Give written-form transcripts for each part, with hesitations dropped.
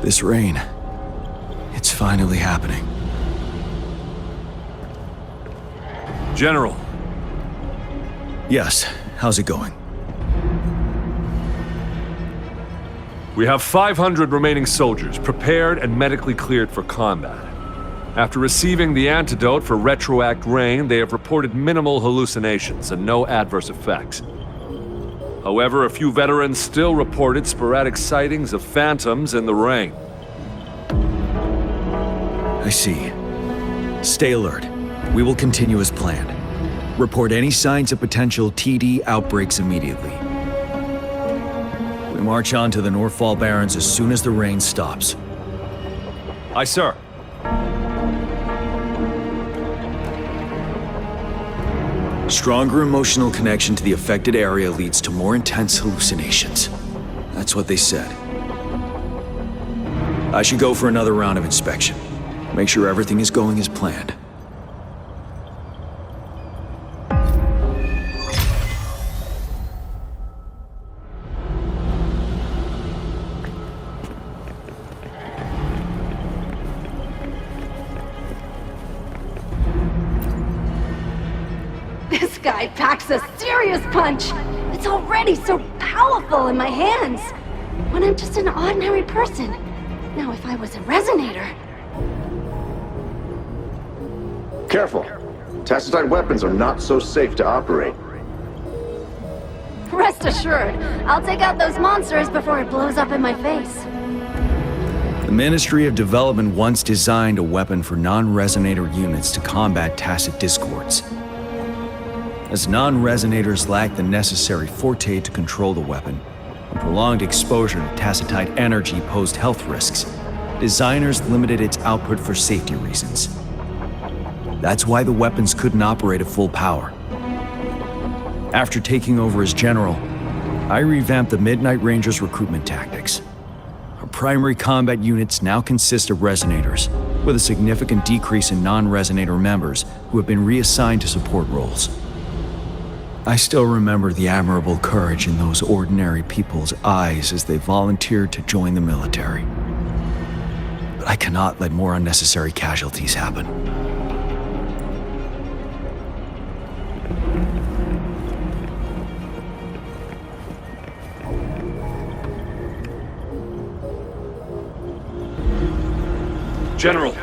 This rain, it's finally happening. General. Yes, how's it going? We have 500 remaining soldiers, prepared and medically cleared for combat. After receiving the antidote for retroact rain, they have reported minimal hallucinations and no adverse effects. However, a few veterans still reported sporadic sightings of phantoms in the rain. I see. Stay alert. We will continue as planned. Report any signs of potential TD outbreaks immediately. We march on to the Northfall Barrens as soon as the rain stops. Aye, sir. Stronger emotional connection to the affected area leads to more intense hallucinations. That's what they said. I should go for another round of inspection. Make sure everything is going as planned. This guy packs a serious punch! It's already so powerful in my hands! When I'm just an ordinary person. Now if I was a resonator... Careful. Tacitite weapons are not so safe to operate. Rest assured, I'll take out those monsters before it blows up in my face. The Ministry of Development once designed a weapon for non-resonator units to combat tacit discords. As non-resonators lack the necessary forte to control the weapon, and prolonged exposure to tacitite energy posed health risks, designers limited its output for safety reasons. That's why the weapons couldn't operate at full power. After taking over as general, I revamped the Midnight Rangers' recruitment tactics. Our primary combat units now consist of resonators, with a significant decrease in non-resonator members who have been reassigned to support roles. I still remember the admirable courage in those ordinary people's eyes as they volunteered to join the military. But I cannot let more unnecessary casualties happen. General.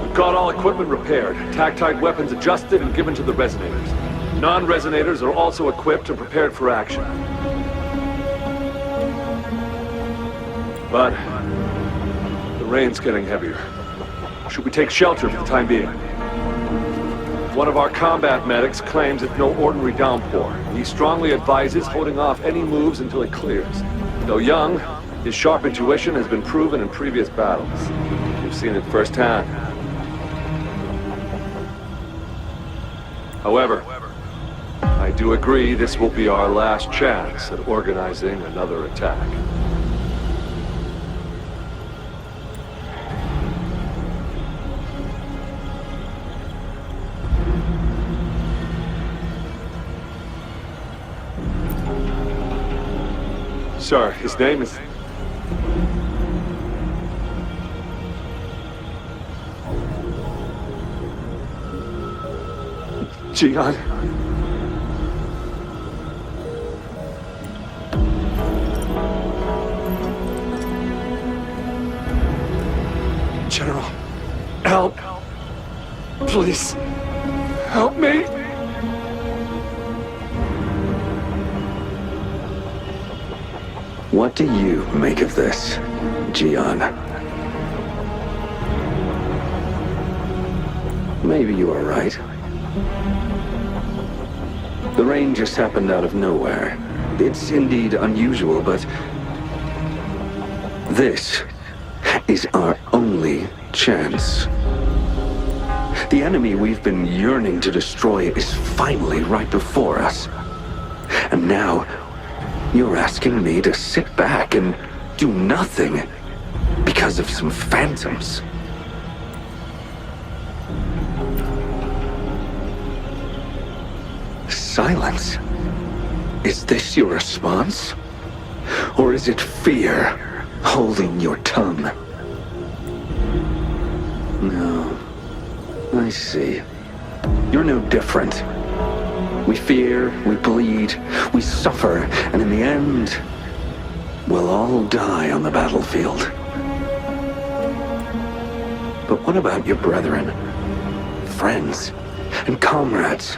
We've got all equipment repaired, tactite weapons adjusted and given to the resonators. Non-resonators are also equipped and prepared for action. But the rain's getting heavier. Should we take shelter for the time being? One of our combat medics claims it's no ordinary downpour. He strongly advises holding off any moves until it clears. Though young, his sharp intuition has been proven in previous battles. You've seen it firsthand. However, I do agree this will be our last chance at organizing another attack. Sir, his name is... Gian. General, help. Please, help me. What do you make of this, Gian? Maybe you are right. The rain just happened out of nowhere. It's indeed unusual, but this is our only chance. The enemy we've been yearning to destroy is finally right before us. And now, you're asking me to sit back and do nothing because of some phantoms. Silence? Is this your response? Or is it fear holding your tongue? No. I see. You're no different. We fear, we bleed, we suffer, and in the end, we'll all die on the battlefield. But what about your brethren, friends, and comrades,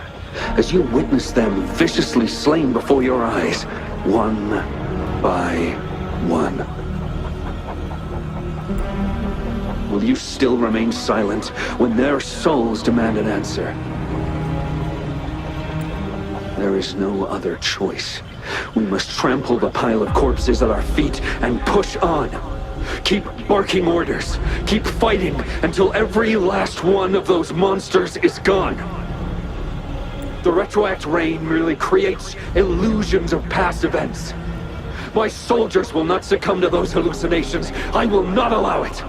as you witness them viciously slain before your eyes, one by one? Will you still remain silent when their souls demand an answer? There is no other choice. We must trample the pile of corpses at our feet and push on. Keep barking orders. Keep fighting until every last one of those monsters is gone. The retroact rain merely creates illusions of past events. My soldiers will not succumb to those hallucinations. I will not allow it.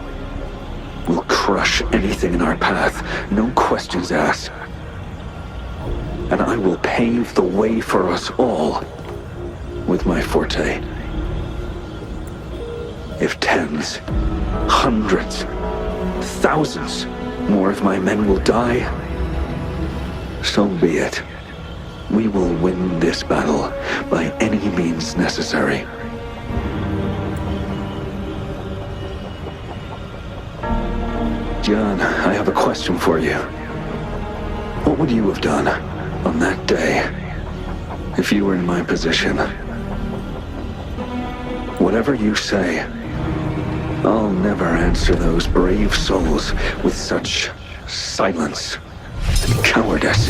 We'll crush anything in our path, no questions asked. And I will pave the way for us all with my forte. If tens, hundreds, thousands more of my men will die, so be it. We will win this battle by any means necessary. John, I have a question for you. What would you have done on that day if you were in my position? Whatever you say, I'll never answer those brave souls with such silence and cowardice.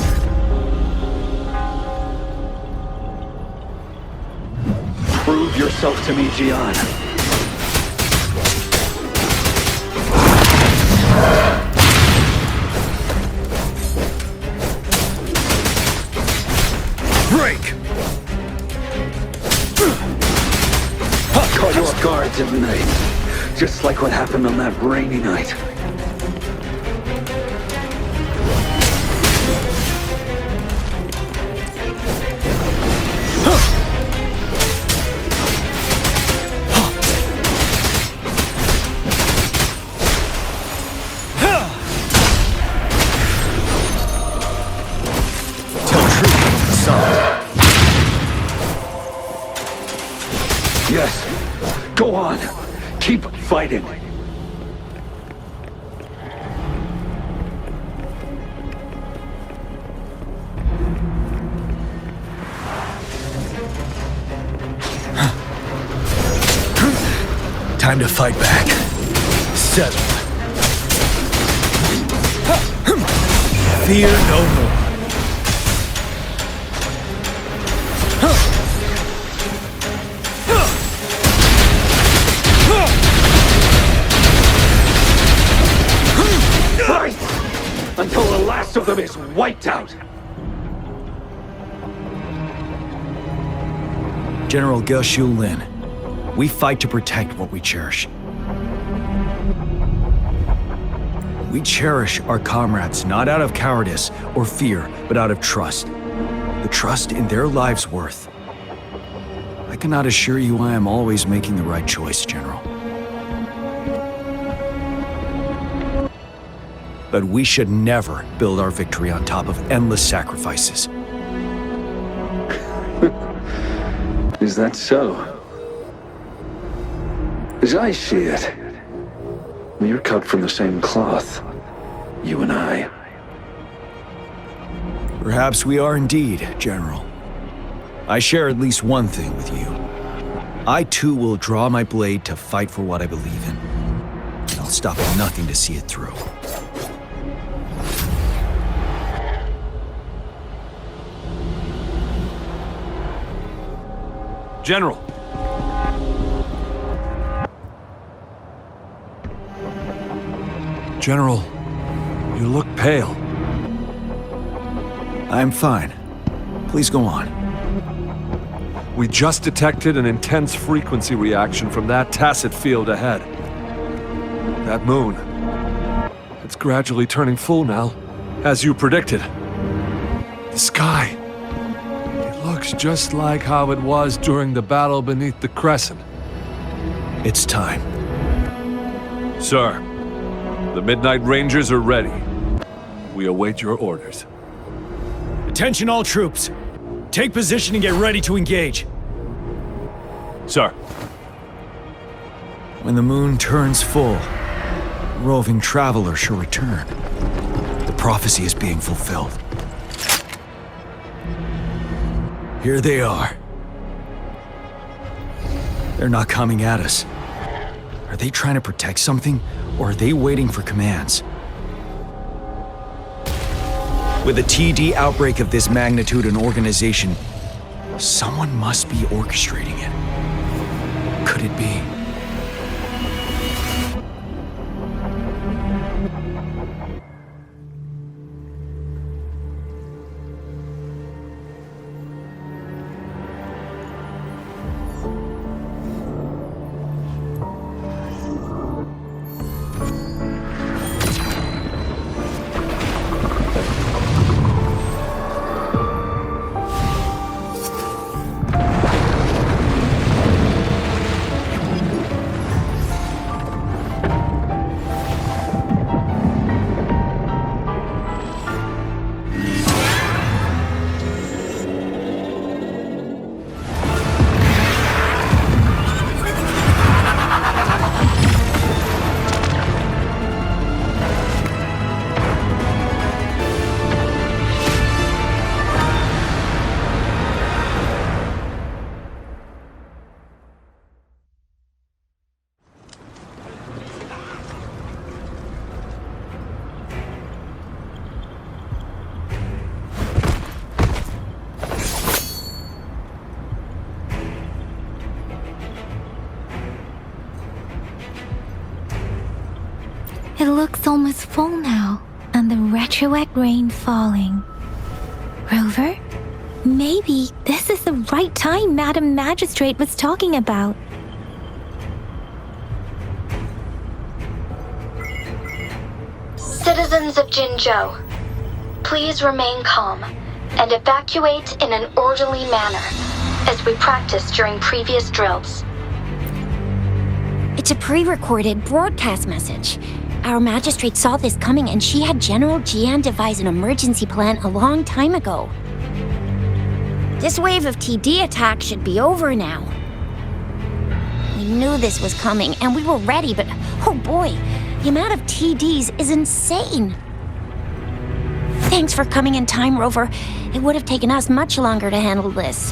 Prove yourself to me, Gian. Break! Caught you off guard, didn't they? Just like what happened on that rainy night. Yes, go on. Keep fighting. Time to fight back. Settle. Fear no more. Fight! Until the last of them is wiped out! General Ge Lin, we fight to protect what we cherish. We cherish our comrades not out of cowardice or fear, but out of trust. The trust in their lives' worth. I cannot assure you I am always making the right choice, General. But we should never build our victory on top of endless sacrifices. Is that so? As I see it, we're cut from the same cloth, you and I. Perhaps we are indeed, General. I share at least one thing with you. I too will draw my blade to fight for what I believe in. And I'll stop at nothing to see it through. General! General, you look pale. I'm fine. Please go on. We just detected an intense frequency reaction from that tacit field ahead. That moon. It's gradually turning full now, as you predicted. The sky. It Looks just like how it was during the battle beneath the Crescent. It's time. Sir, the Midnight Rangers are ready. We await your orders. Attention all troops. Take position and get ready to engage. Sir. When the moon turns full, roving traveler shall return. The prophecy is being fulfilled. Here they are. They're not coming at us. Are they trying to protect something, or are they waiting for commands? With a TD outbreak of this magnitude and organization, someone must be orchestrating it. Could it be? It looks almost full now, and the retroact rain falling. Rover? Maybe this is the right time Madam Magistrate was talking about. Citizens of Jinzhou, please remain calm and evacuate in an orderly manner, as we practiced during previous drills. It's a pre-recorded broadcast message. Our magistrate saw this coming and she had General Jian devise an emergency plan a long time ago. This wave of TD attacks should be over now. We knew this was coming and we were ready, but oh boy, the amount of TDs is insane. Thanks for coming in time, Rover. It would have taken us much longer to handle this.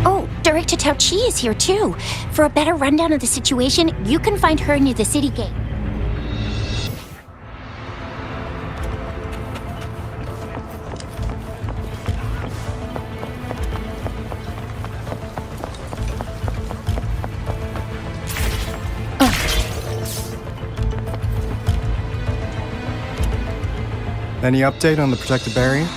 Oh, Director Tao Chi is here too. For a better rundown of the situation, you can find her near the city gate. Any update on the protective barrier?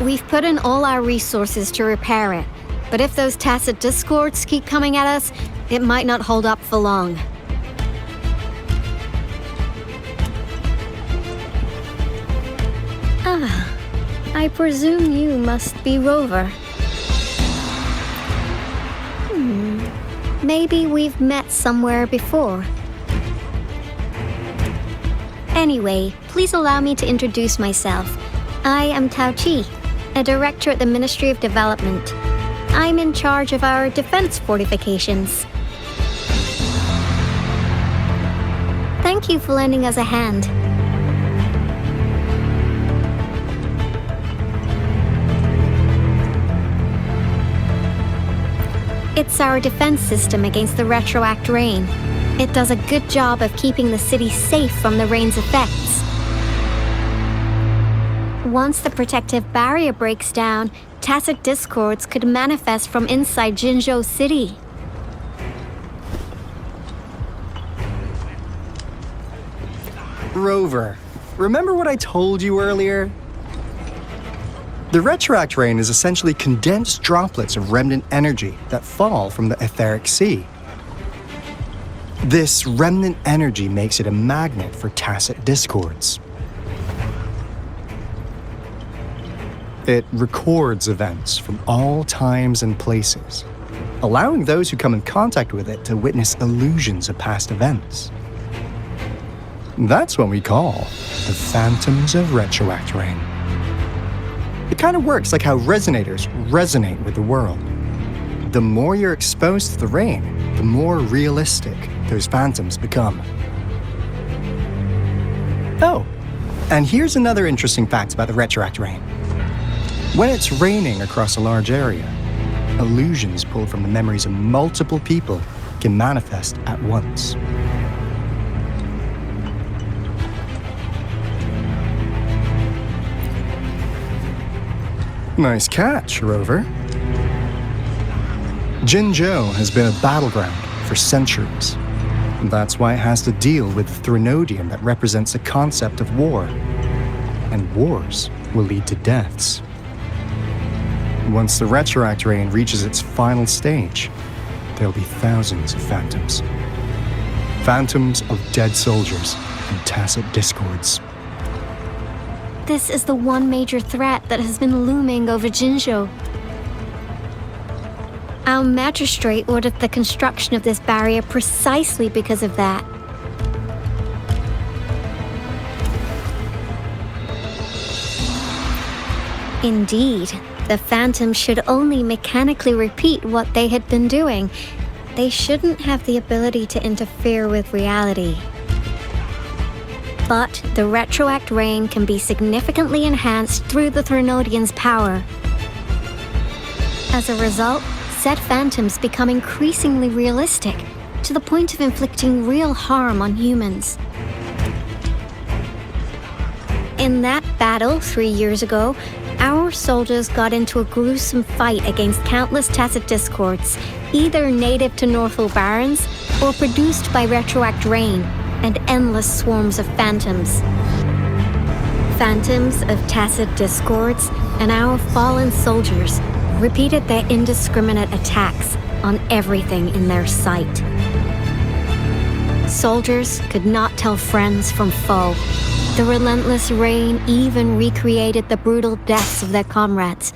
We've put in all our resources to repair it, but if those tacit discords keep coming at us, it might not hold up for long. Ah, I presume you must be Rover. Maybe we've met somewhere before. Anyway, please allow me to introduce myself. I am Tao Chi, a director at the Ministry of Development. I'm in charge of our defense fortifications. Thank you for lending us a hand. It's our defense system against the retroact rain. It does a good job of keeping the city safe from the rain's effects. Once the protective barrier breaks down, tacit discords could manifest from inside Jinzhou City. Rover, remember what I told you earlier? The retroact rain is essentially condensed droplets of remnant energy that fall from the etheric sea. This remnant energy makes it a magnet for tacit discords. It records events from all times and places, allowing those who come in contact with it to witness illusions of past events. That's what we call the phantoms of Retroact Rain. It kind of works like how resonators resonate with the world. The more you're exposed to the rain, the more realistic those phantoms become. Oh, and here's another interesting fact about the Retroact Rain. When it's raining across a large area, illusions pulled from the memories of multiple people can manifest at once. Nice catch, Rover. Jinzhou has been a battleground for centuries. That's why it has to deal with the Threnodian that represents the concept of war. And wars will lead to deaths. Once the Retroact Rain reaches its final stage, there'll be thousands of phantoms. Phantoms of dead soldiers and tacit discords. This is the one major threat that has been looming over Jinzhou. Our magistrate ordered the construction of this barrier precisely because of that. Indeed, the phantoms should only mechanically repeat what they had been doing. They shouldn't have the ability to interfere with reality. But the Retroact Rain can be significantly enhanced through the Threnodian's power. As a result, said phantoms become increasingly realistic, to the point of inflicting real harm on humans. In that battle 3 years ago, our soldiers got into a gruesome fight against countless tacit discords, either native to Northwell Barrens or produced by Retroact Rain and endless swarms of phantoms. Phantoms of tacit discords and our fallen soldiers repeated their indiscriminate attacks on everything in their sight. Soldiers could not tell friends from foe. The relentless rain even recreated the brutal deaths of their comrades,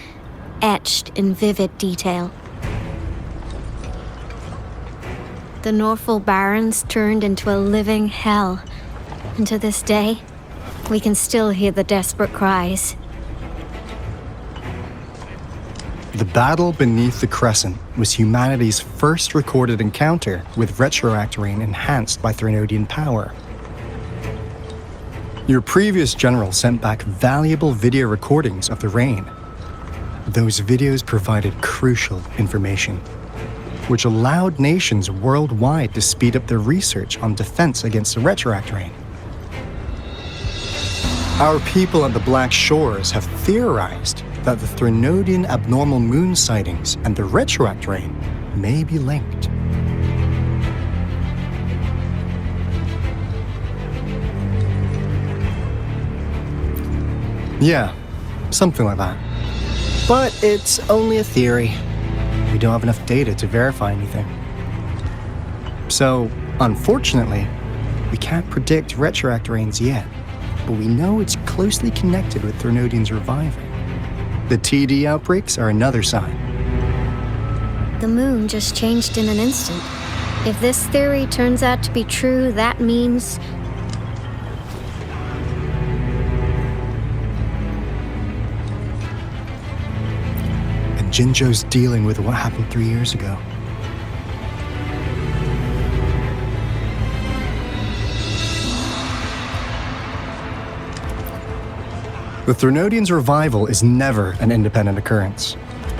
etched in vivid detail. The Northwell Barrens turned into a living hell, and to this day, we can still hear the desperate cries. The battle beneath the Crescent was humanity's first recorded encounter with Retroact Rain enhanced by Threnodian power. Your previous general sent back valuable video recordings of the rain. Those videos provided crucial information, which allowed nations worldwide to speed up their research on defense against the Retroact Rain. Our people at the Black Shores have theorized that the Threnodian abnormal moon sightings and the Retroact Rain may be linked. Yeah, something like that. But it's only a theory. We don't have enough data to verify anything. So, unfortunately, we can't predict Retroact Rains yet, but we know it's closely connected with Threnodian's reviving. The TD outbreaks are another sign. The moon just changed in an instant. If this theory turns out to be true, that means... And Jinzhou's dealing with what happened 3 years ago. The Threnodian's revival is never an independent occurrence.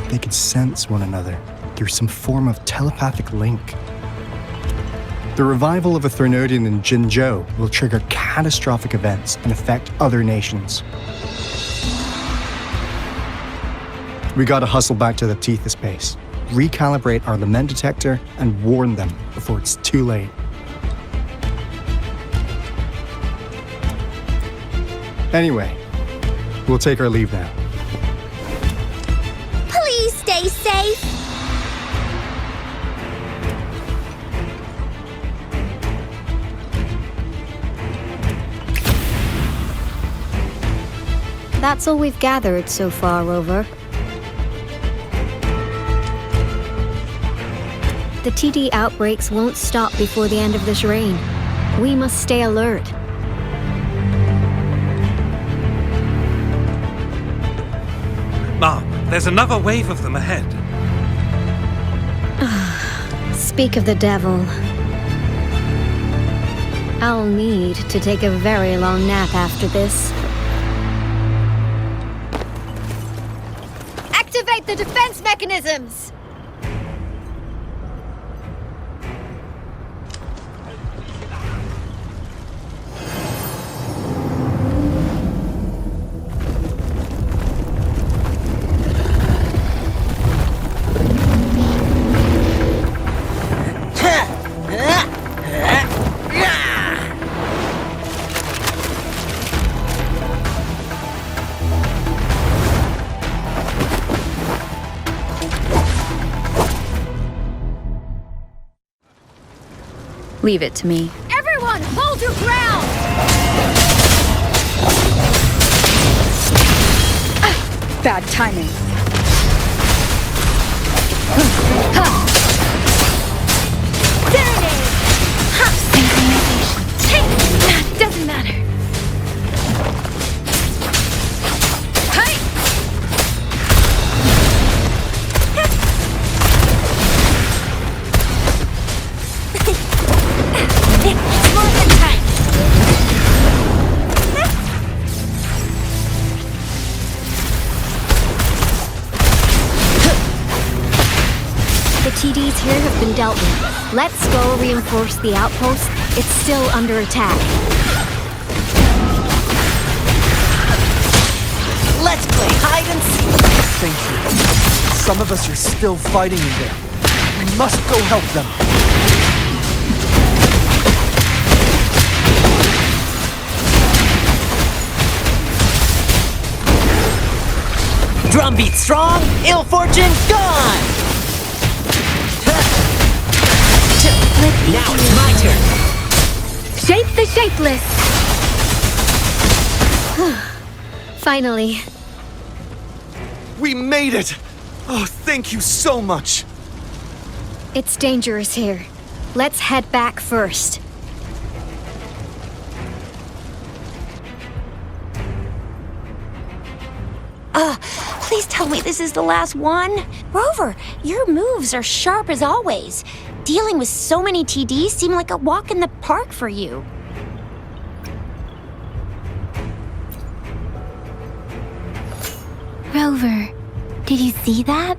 They could sense one another through some form of telepathic link. The revival of a Threnodian in Jinzhou will trigger catastrophic events and affect other nations. We gotta hustle back to the Tethys base, recalibrate our lament detector, and warn them before it's too late. Anyway, we'll take our leave now. Please stay safe. That's all we've gathered so far, Rover. The TD outbreaks won't stop before the end of this reign. We must stay alert. Mom, there's another wave of them ahead. Speak of the devil. I'll need to take a very long nap after this. Activate the defense mechanisms! Leave it to me. Everyone, hold your ground! Bad timing. Synchronization. Doesn't matter. TDs here have been dealt with. Let's go reinforce the outpost. It's still under attack. Let's play hide and seek. Thank you. Some of us are still fighting in there. We must go help them. Drumbeat strong, ill fortune gone! Now it's my turn! Shape the shapeless! Finally. We made it! Oh, thank you so much! It's dangerous here. Let's head back first. Please tell me this is the last one? Rover, your moves are sharp as always. Dealing with so many TDs seemed like a walk in the park for you. Rover, did you see that?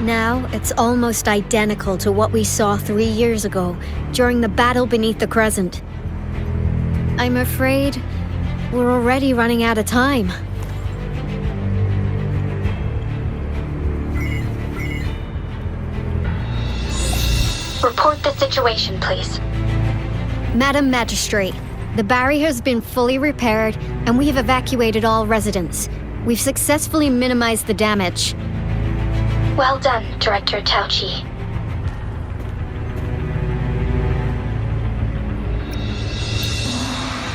Now, it's almost identical to what we saw 3 years ago, during the battle beneath the Crescent. I'm afraid we're already running out of time. Report the situation, please. Madam Magistrate, the barrier has been fully repaired, and we have evacuated all residents. We've successfully minimized the damage. Well done, Director Tauchi.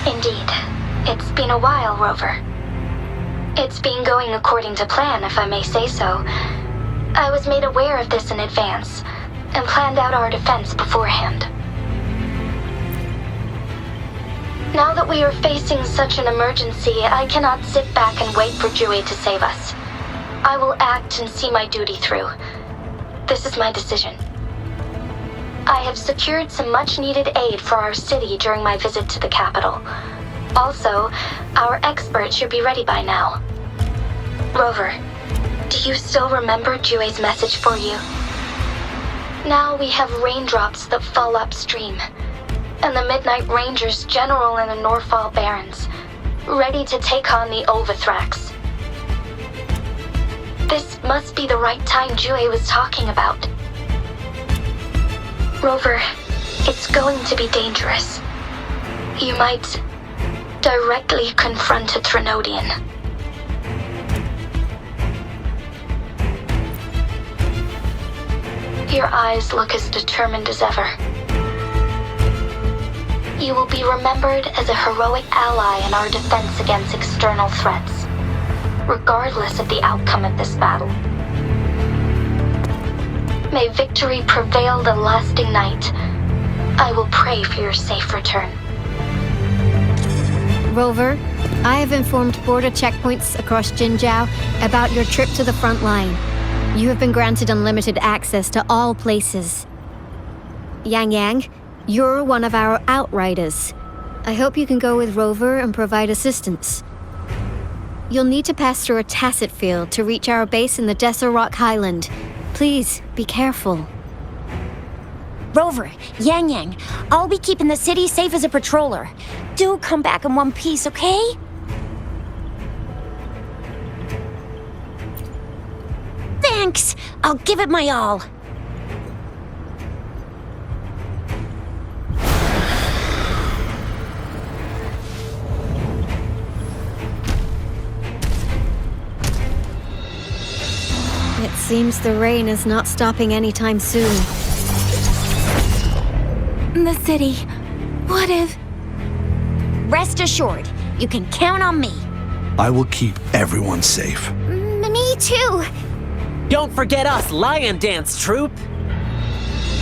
Indeed. It's been a while, Rover. It's been going according to plan, if I may say so. I was made aware of this in advance, and planned out our defense beforehand. Now that we are facing such an emergency, I cannot sit back and wait for Jue to save us. I will act and see my duty through. This is my decision. I have secured some much-needed aid for our city during my visit to the capital. Also, our expert should be ready by now. Rover, do you still remember Jue's message for you? Now we have raindrops that fall upstream, and the Midnight Rangers general in the Norfall Barrens, ready to take on the Overthrax. This must be the right time Jue was talking about. Rover, it's going to be dangerous. You might directly confront a Trinodian. Your eyes look as determined as ever. You will be remembered as a heroic ally in our defense against external threats, regardless of the outcome of this battle. May victory prevail the lasting night. I will pray for your safe return. Rover, I have informed border checkpoints across Jinzhou about your trip to the front line. You have been granted unlimited access to all places. Yang Yang, you're one of our outriders. I hope you can go with Rover and provide assistance. You'll need to pass through a tacit field to reach our base in the Desert Rock Highland. Please, be careful. Rover, Yang Yang, I'll be keeping the city safe as a patroller. Do come back in one piece, okay? Thanks! I'll give it my all. It seems the rain is not stopping anytime soon. The city. What if... Rest assured, you can count on me. I will keep everyone safe. Me too. Don't forget us, Lion Dance Troop.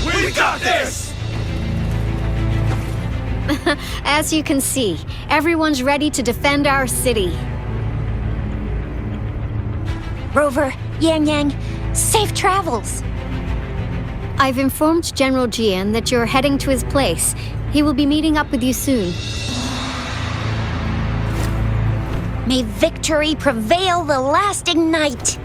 We got this! As you can see, everyone's ready to defend our city. Rover, Yang Yang, safe travels. I've informed General Jian that you're heading to his place. He will be meeting up with you soon. May victory prevail the lasting night.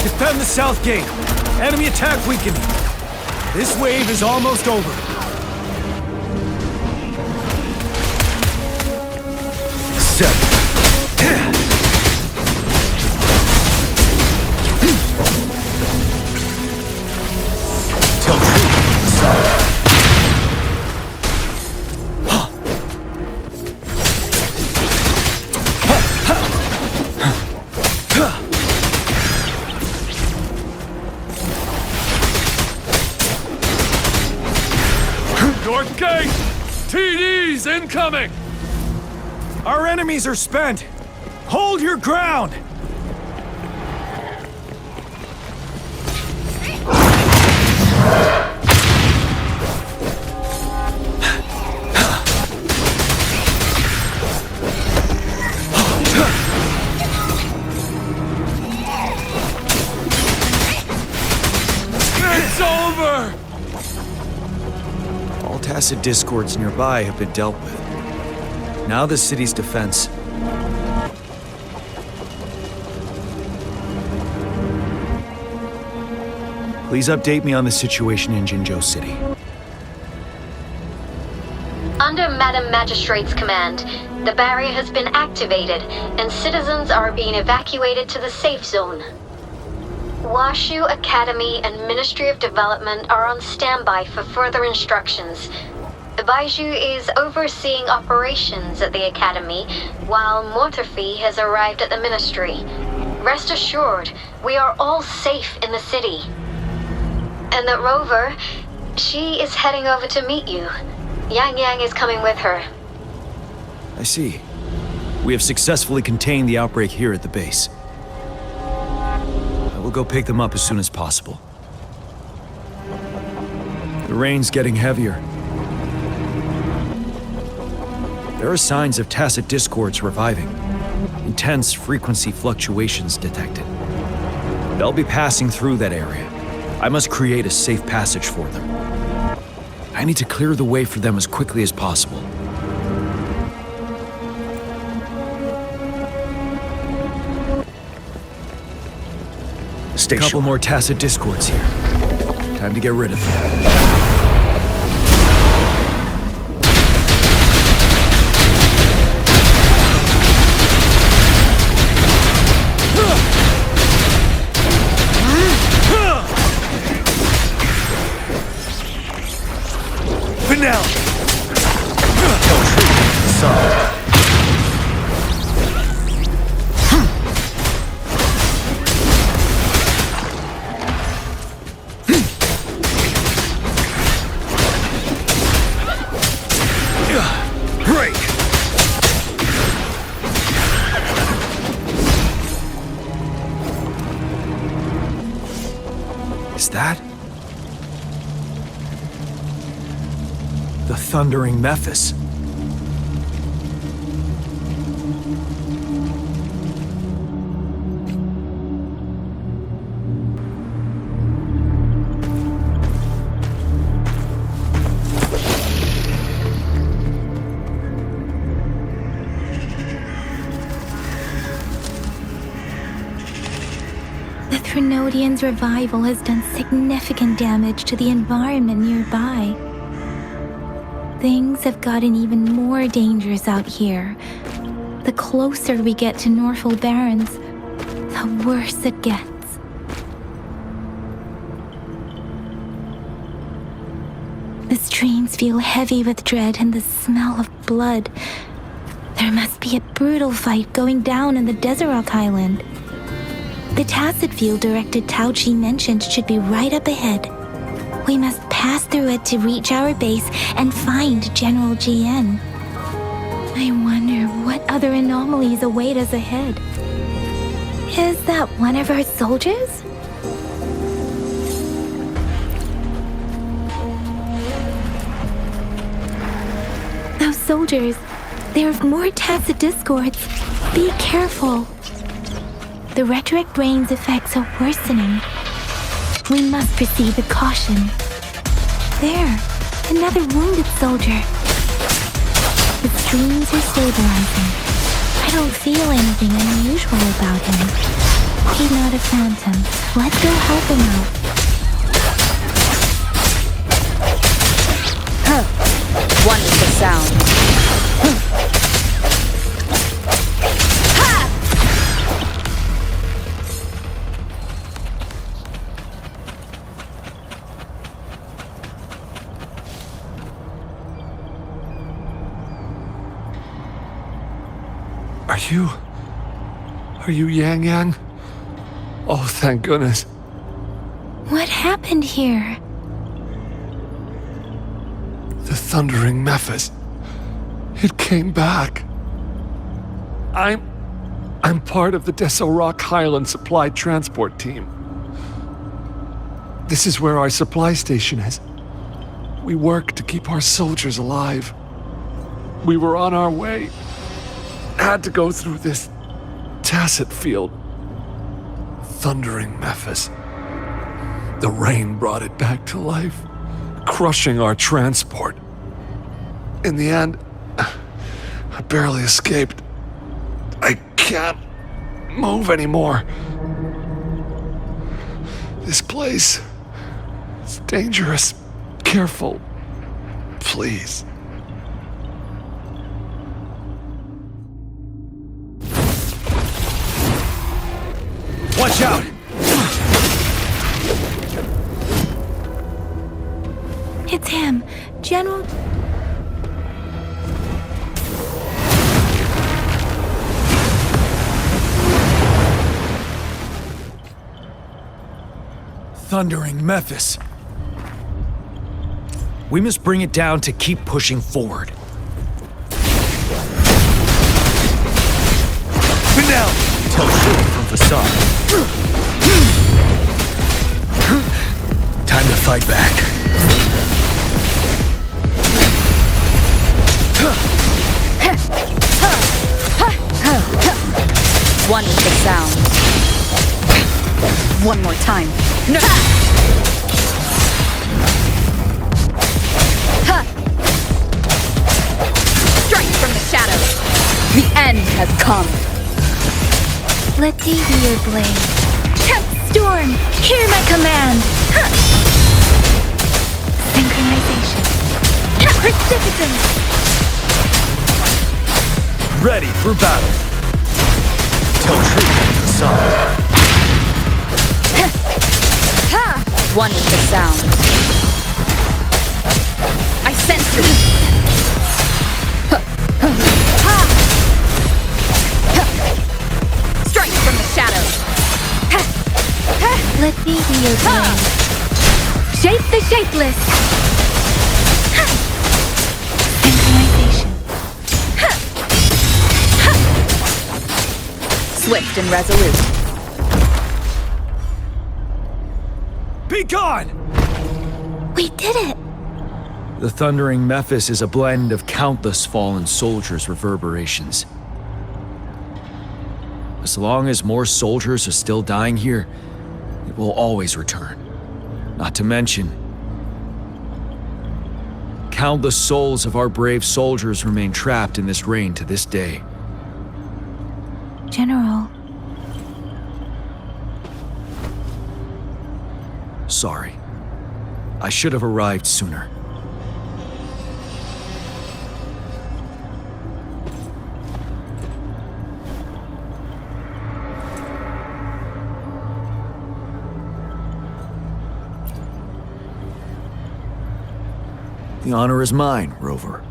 Defend the south gate. Enemy attack weakening. This wave is almost over. North gate! TDs incoming! Our enemies are spent. Hold your ground. It's over! All tacit discords nearby have been dealt with. Now the city's defense. Please update me on the situation in Jinzhou City. Under Madam Magistrate's command, the barrier has been activated, and citizens are being evacuated to the safe zone. Washu Academy and Ministry of Development are on standby for further instructions. Baiju is overseeing operations at the Academy, while Mortarfi has arrived at the Ministry. Rest assured, we are all safe in the city. And that Rover, she is heading over to meet you. Yang Yang is coming with her. I see. We have successfully contained the outbreak here at the base. I will go pick them up as soon as possible. The rain's getting heavier. There are signs of tacit discords reviving. Intense frequency fluctuations detected. They'll be passing through that area. I must create a safe passage for them. I need to clear the way for them as quickly as possible. Stay sharp. A couple more tacit discords here. Time to get rid of them. Break! Is that? The Thundering Mephis. The Threnodian's revival has done significant damage to the environment nearby. Things have gotten even more dangerous out here. The closer we get to Northful Barrens, the worse it gets. The streams feel heavy with dread and the smell of blood. There must be a brutal fight going down in the Desert Island. The Tacit Field Director Tauchi mentioned should be right up ahead. We must pass through it to reach our base and find General GN. I wonder what other anomalies await us ahead. Is that one of our soldiers? Those soldiers, there are more Tacit Discords. Be careful. The retroact brain's effects are worsening. We must proceed with caution. There, another wounded soldier. The streams are stabilizing. I don't feel anything unusual about him. He's not a phantom. Let's go help him out. One is the sound. Are you Yang Yang? Oh, thank goodness. What happened here? The Thundering Mephis. It came back. I'm part of the Deso Rock Highland Supply Transport Team. This is where our supply station is. We work to keep our soldiers alive. We were on our way. Had to go through this Tacit Field. Thundering Mephis. The rain brought it back to life, crushing our transport. In the end, I barely escaped. I can't move anymore. This place is dangerous. Careful, please. Watch out! It's him, General... Thundering Mephis. We must bring it down to keep pushing forward. Now, tell truth from facade. Time to fight back. One is the sound. One more time. No! Strike from the shadows. The end has come. Let me be your blade. Storm, hear my command! Synchronization. Precipitance! Ready for battle. Tell truth from facade. One is the sound. I sense it. Strike from the shadows. Let me be your blade. Shape the shapeless. Synchronization. swift and resolute. Be gone! We did it! The thundering Memphis is a blend of countless fallen soldiers' reverberations. As long as more soldiers are still dying here, it will always return. Not to mention, countless souls of our brave soldiers remain trapped in this rain to this day. General. Sorry. I should have arrived sooner. The honor is mine, Rover.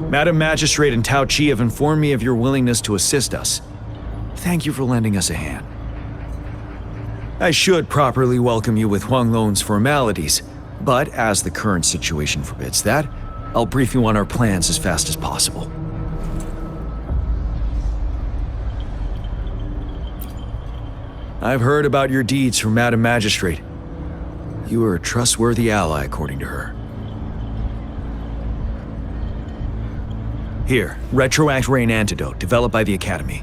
Madam Magistrate and Tao Chi have informed me of your willingness to assist us. Thank you for lending us a hand. I should properly welcome you with Huang Lon's formalities, but as the current situation forbids that, I'll brief you on our plans as fast as possible. I've heard about your deeds from Madam Magistrate. You are a trustworthy ally, according to her. Here, Retroact Rain Antidote, developed by the Academy.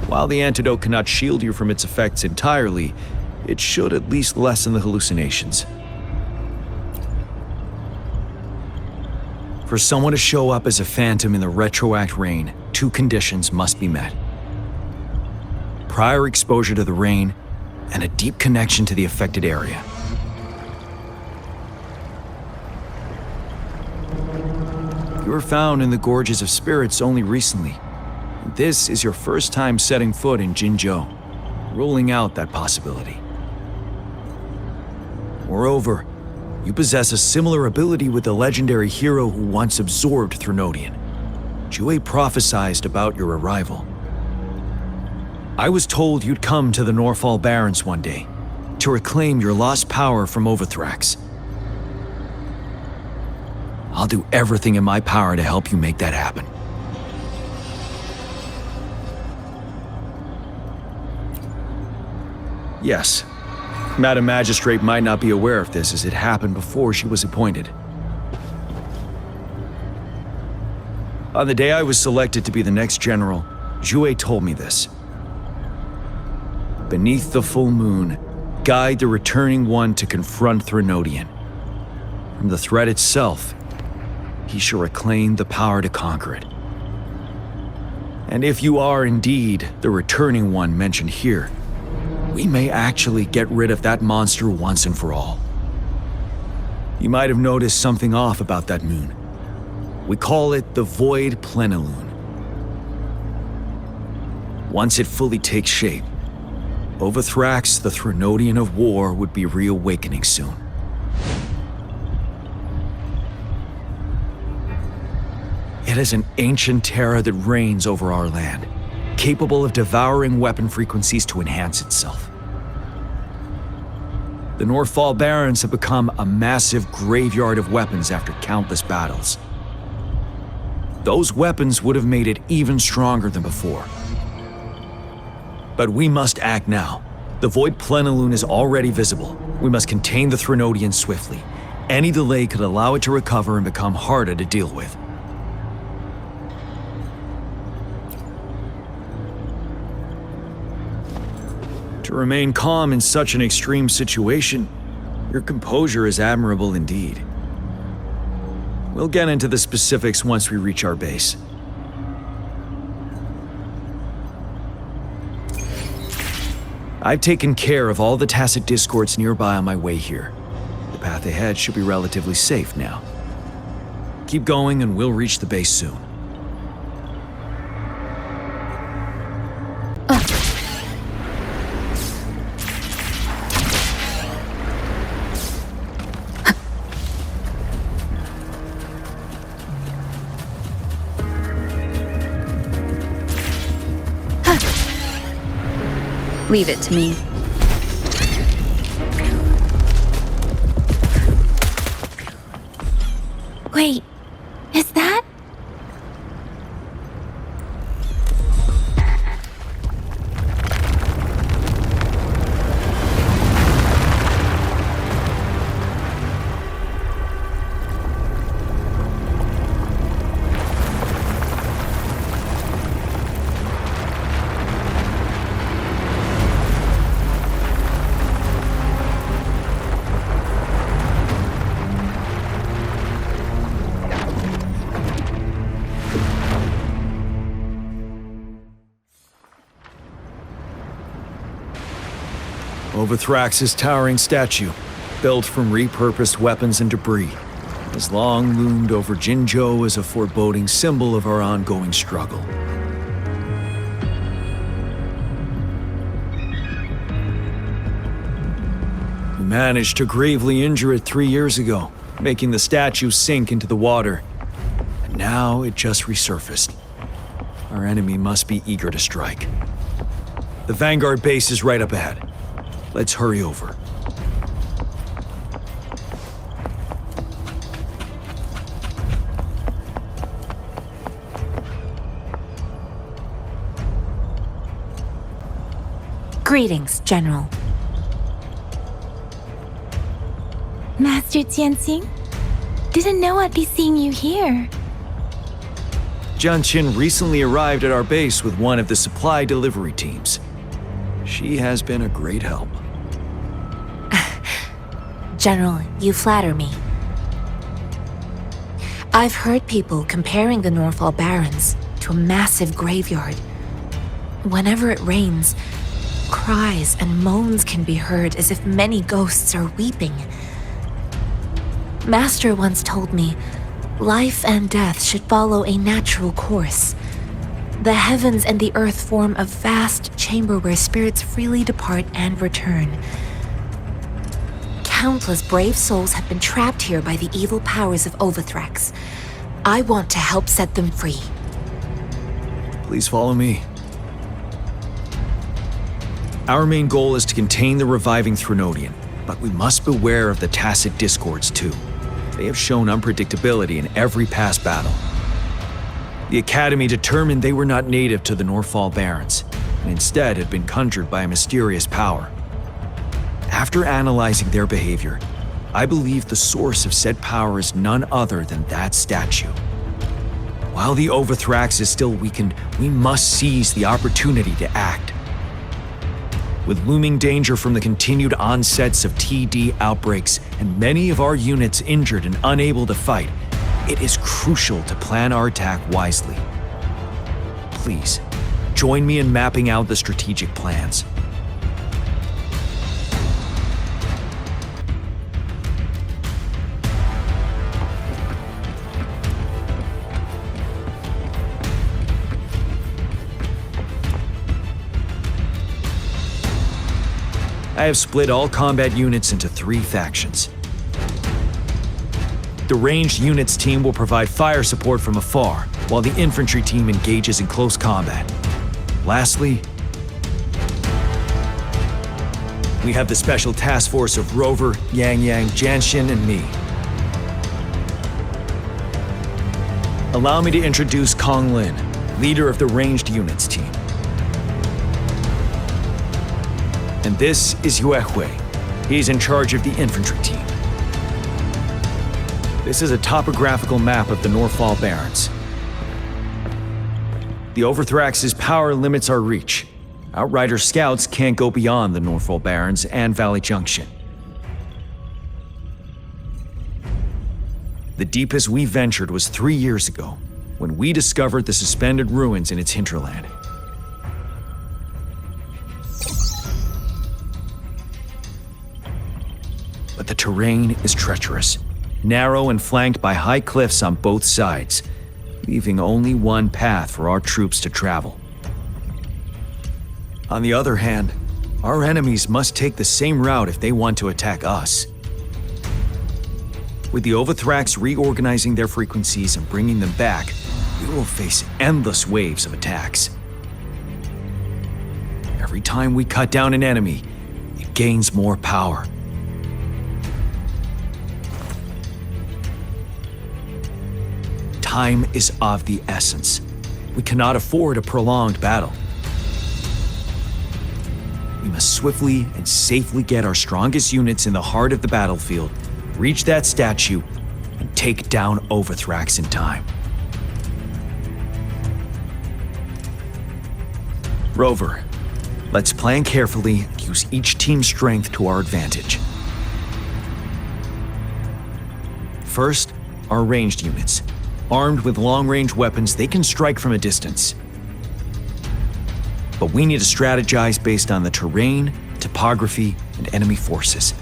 While the antidote cannot shield you from its effects entirely, it should at least lessen the hallucinations. For someone to show up as a phantom in the Retroact Rain, 2 conditions must be met. Prior exposure to the rain, and a deep connection to the affected area. You were found in the Gorges of Spirits only recently. This is your first time setting foot in Jinzhou, ruling out that possibility. Moreover, you possess a similar ability with the legendary hero who once absorbed Threnodian. Jue prophesied about your arrival. I was told you'd come to the Norfall Barrens one day, to reclaim your lost power from Overthrax. I'll do everything in my power to help you make that happen. Yes, Madam Magistrate might not be aware of this as it happened before she was appointed. On the day I was selected to be the next general, Jue told me this. Beneath the full moon, guide the returning one to confront Threnodian. From the threat itself, he shall reclaim the power to conquer it. And if you are indeed the returning one mentioned here, we may actually get rid of that monster once and for all. You might have noticed something off about that moon. We call it the Void Plenilune. Once it fully takes shape, Overthrax, the Threnodian of War, would be reawakening soon. It is an ancient terror that reigns over our land, capable of devouring weapon frequencies to enhance itself. The Norfall Barrens have become a massive graveyard of weapons after countless battles. Those weapons would have made it even stronger than before. But we must act now. The Void Plenilune is already visible. We must contain the Threnodian swiftly. Any delay could allow it to recover and become harder to deal with. To remain calm in such an extreme situation, your composure is admirable indeed. We'll get into the specifics once we reach our base. I've taken care of all the tacit discords nearby on my way here. The path ahead should be relatively safe now. Keep going and we'll reach the base soon. Leave it to me. Wait, Is that? Overthrax's towering statue, built from repurposed weapons and debris, has long loomed over Jinzhou as a foreboding symbol of our ongoing struggle. We managed to gravely injure it 3 years ago, making the statue sink into the water. And now it just resurfaced. Our enemy must be eager to strike. The Vanguard base is right up ahead. Let's hurry over. Greetings, General. Master Jianxing? Didn't know I'd be seeing you here. Jian Qin recently arrived at our base with one of the supply delivery teams. She has been a great help. General, you flatter me. I've heard people comparing the Northall Barrens to a massive graveyard. Whenever it rains, cries and moans can be heard as if many ghosts are weeping. Master once told me, life and death should follow a natural course. The heavens and the earth form a vast chamber where spirits freely depart and return. Countless brave souls have been trapped here by the evil powers of Overthrax. I want to help set them free. Please follow me. Our main goal is to contain the reviving Threnodian, but we must beware of the Tacit Discords too. They have shown unpredictability in every past battle. The Academy determined they were not native to the Northall Barrens, and instead had been conjured by a mysterious power. After analyzing their behavior, I believe the source of said power is none other than that statue. While the Overthrax is still weakened, we must seize the opportunity to act. With looming danger from the continued onsets of TD outbreaks and many of our units injured and unable to fight, it is crucial to plan our attack wisely. Please, join me in mapping out the strategic plans. I have split all combat units into 3 factions. The ranged units team will provide fire support from afar, while the infantry team engages in close combat. Lastly, we have the special task force of Rover, Yang Yang, Jianxin, and me. Allow me to introduce Kong Lin, leader of the ranged units team. And this is Yue Hui. He's in charge of the infantry team. This is a topographical map of the Northall Barrens. The Overthrax's power limits our reach. Outrider scouts can't go beyond the Northall Barrens and Valley Junction. The deepest we ventured was 3 years ago, when we discovered the suspended ruins in its hinterland. But the terrain is treacherous, narrow and flanked by high cliffs on both sides, leaving only one path for our troops to travel. On the other hand, our enemies must take the same route if they want to attack us. With the Overthrax reorganizing their frequencies and bringing them back, we will face endless waves of attacks. Every time we cut down an enemy, it gains more power. Time is of the essence. We cannot afford a prolonged battle. We must swiftly and safely get our strongest units in the heart of the battlefield, reach that statue, and take down Overthrax in time. Rover, let's plan carefully and use each team's strength to our advantage. First, our ranged units. Armed with long-range weapons, they can strike from a distance. But we need to strategize based on the terrain, topography, and enemy forces.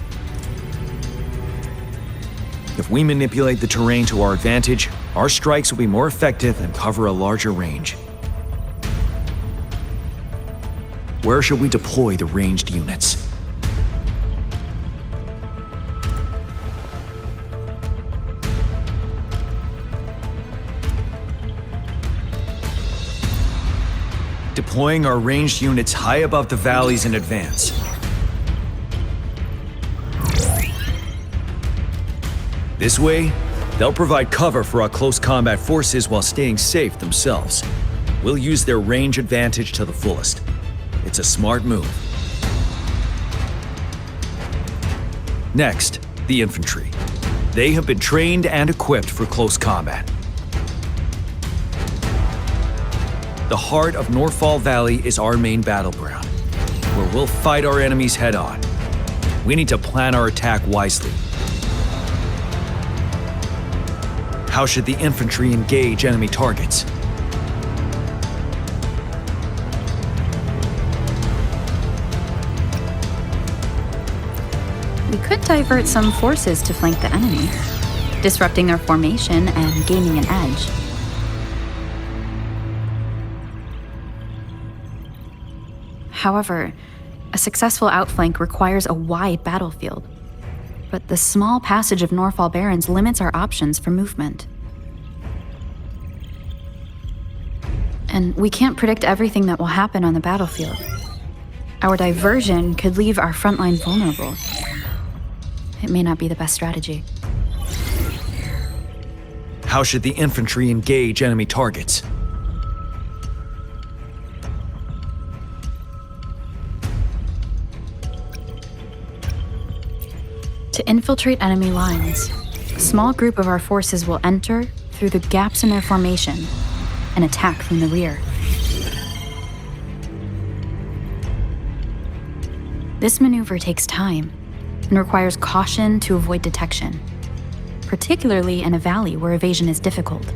If we manipulate the terrain to our advantage, our strikes will be more effective and cover a larger range. Where should we deploy the ranged units? Deploying our ranged units high above the valleys in advance. This way, they'll provide cover for our close combat forces while staying safe themselves. We'll use their range advantage to the fullest. It's a smart move. Next, the infantry. They have been trained and equipped for close combat. The heart of Northfall Valley is our main battleground, where we'll fight our enemies head-on. We need to plan our attack wisely. How should the infantry engage enemy targets? We could divert some forces to flank the enemy, disrupting their formation and gaining an edge. However, a successful outflank requires a wide battlefield, but the small passage of Northfall Barrens limits our options for movement. And we can't predict everything that will happen on the battlefield. Our diversion could leave our frontline vulnerable. It may not be the best strategy. How should the infantry engage enemy targets? To infiltrate enemy lines, a small group of our forces will enter through the gaps in their formation and attack from the rear. This maneuver takes time and requires caution to avoid detection, particularly in a valley where evasion is difficult.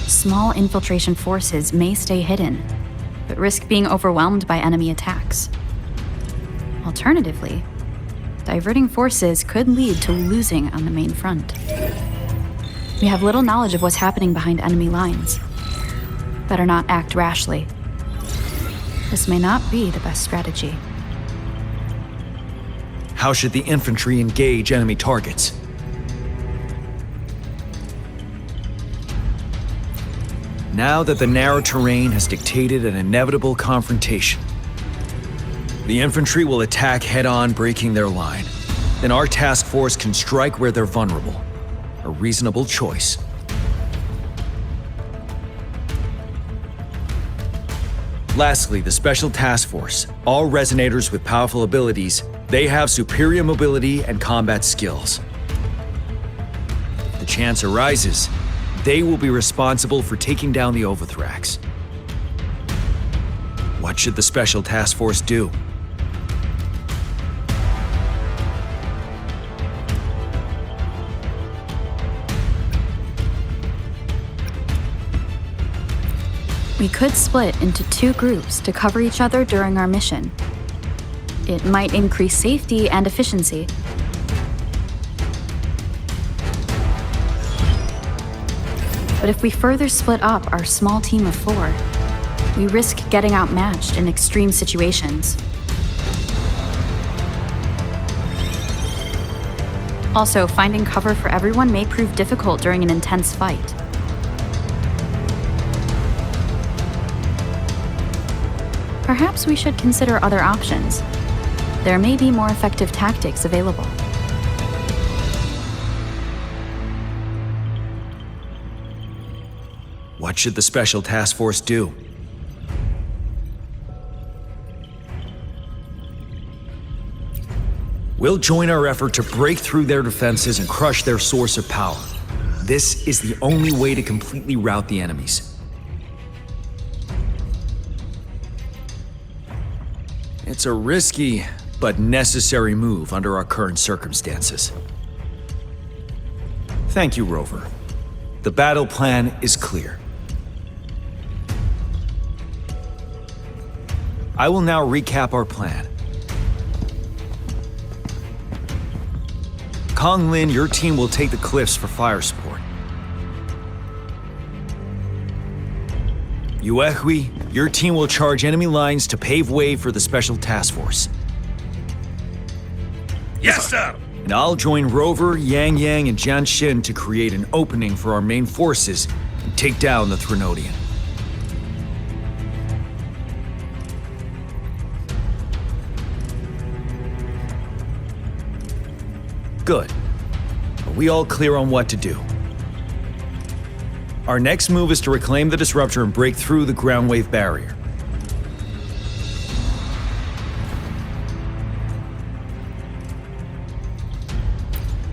Small infiltration forces may stay hidden, but risk being overwhelmed by enemy attacks. Alternatively, diverting forces could lead to losing on the main front. We have little knowledge of what's happening behind enemy lines. Better not act rashly. This may not be the best strategy. How should the infantry engage enemy targets? Now that the narrow terrain has dictated an inevitable confrontation, the infantry will attack head-on, breaking their line. Then our task force can strike where they're vulnerable. A reasonable choice. Lastly, the Special Task Force. All resonators with powerful abilities, they have superior mobility and combat skills. If the chance arises, they will be responsible for taking down the Overthrax. What should the Special Task Force do? We could split into two groups to cover each other during our mission. It might increase safety and efficiency. But if we further split up our small team of 4, we risk getting outmatched in extreme situations. Also, finding cover for everyone may prove difficult during an intense fight. Perhaps we should consider other options. There may be more effective tactics available. What should the Special Task Force do? We'll join our effort to break through their defenses and crush their source of power. This is the only way to completely rout the enemies. It's a risky but necessary move under our current circumstances. Thank you, Rover. The battle plan is clear. I will now recap our plan. Kong Lin, your team will take the cliffs for fire support. Yuehui, your team will charge enemy lines to pave way for the Special Task Force. Yes, sir! And I'll join Rover, Yang Yang, and Jian Xin to create an opening for our main forces and take down the Threnodian. Good. Are we all clear on what to do? Our next move is to reclaim the disruptor and break through the ground wave barrier.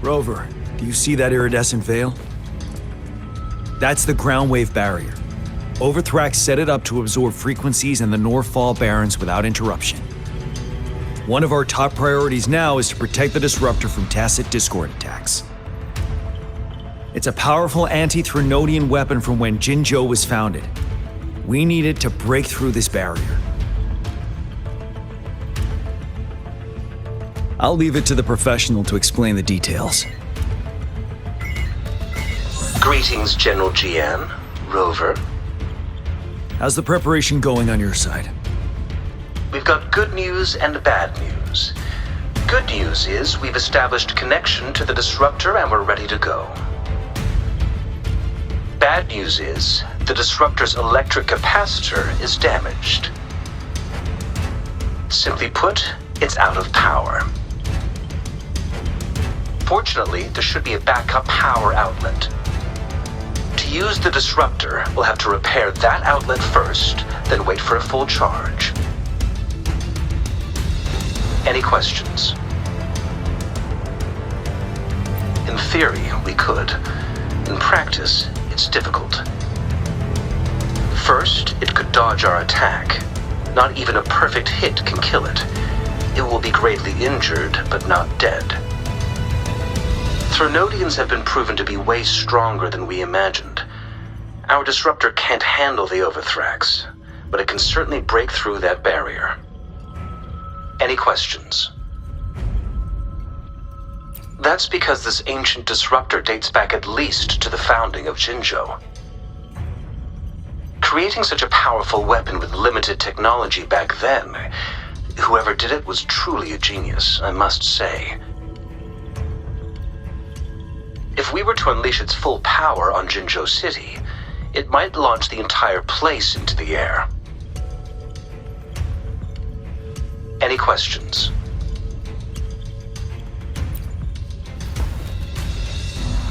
Rover, do you see that iridescent veil? That's the ground wave barrier. Overthrax set it up to absorb frequencies in the Northfall Barrens without interruption. One of our top priorities now is to protect the disruptor from tacit discord attacks. It's a powerful anti-Threnodian weapon from when Jinzhou was founded. We need it to break through this barrier. I'll leave it to the professional to explain the details. Greetings, General Jian. Rover. How's the preparation going on your side? We've got good news and bad news. Good news is we've established connection to the disruptor and we're ready to go. Bad news is the disruptor's electric capacitor is damaged. Simply put, it's out of power. Fortunately, there should be a backup power outlet. To use the disruptor, we'll have to repair that outlet first, then wait for a full charge. Any questions? In theory, we could. In practice, it's difficult. First, it could dodge our attack. Not even a perfect hit can kill it. It will be greatly injured, but not dead. Threnodians have been proven to be way stronger than we imagined. Our disruptor can't handle the Overthrax, but it can certainly break through that barrier. Any questions? That's because this ancient disruptor dates back at least to the founding of Jinzhou. Creating such a powerful weapon with limited technology back then, whoever did it was truly a genius, I must say. If we were to unleash its full power on Jinzhou City, it might launch the entire place into the air. Any questions?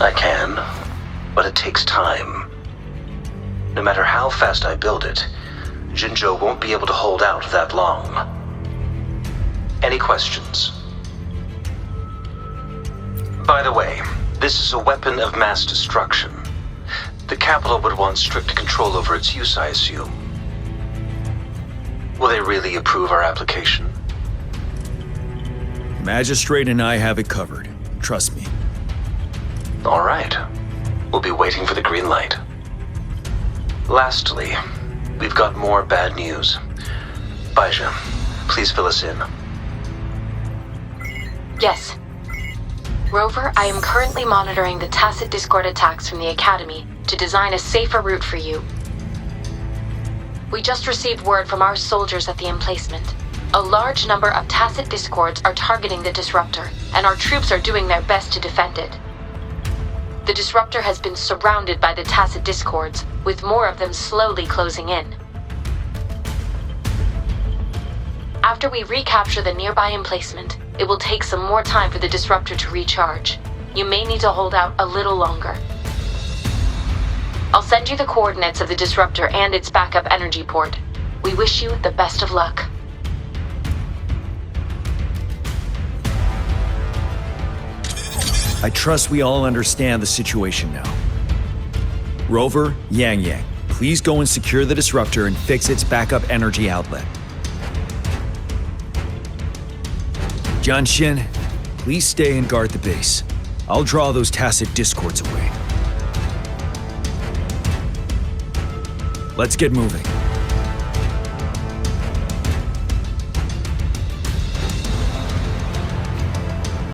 I can, but it takes time. No matter how fast I build it, Jinzhou won't be able to hold out that long. Any questions? By the way, this is a weapon of mass destruction. The capital would want strict control over its use, I assume. Will they really approve our application? Magistrate and I have it covered. Trust me. All right. We'll be waiting for the green light. Lastly, we've got more bad news. Baizha, please fill us in. Yes. Rover, I am currently monitoring the tacit discord attacks from the Academy to design a safer route for you. We just received word from our soldiers at the emplacement. A large number of tacit discords are targeting the disruptor, and our troops are doing their best to defend it. The disruptor has been surrounded by the tacit discords, with more of them slowly closing in. After we recapture the nearby emplacement, it will take some more time for the disruptor to recharge. You may need to hold out a little longer. I'll send you the coordinates of the disruptor and its backup energy port. We wish you the best of luck. I trust we all understand the situation now. Rover, Yang Yang, please go and secure the disruptor and fix its backup energy outlet. Jianshin, please stay and guard the base. I'll draw those tacit discords away. Let's get moving.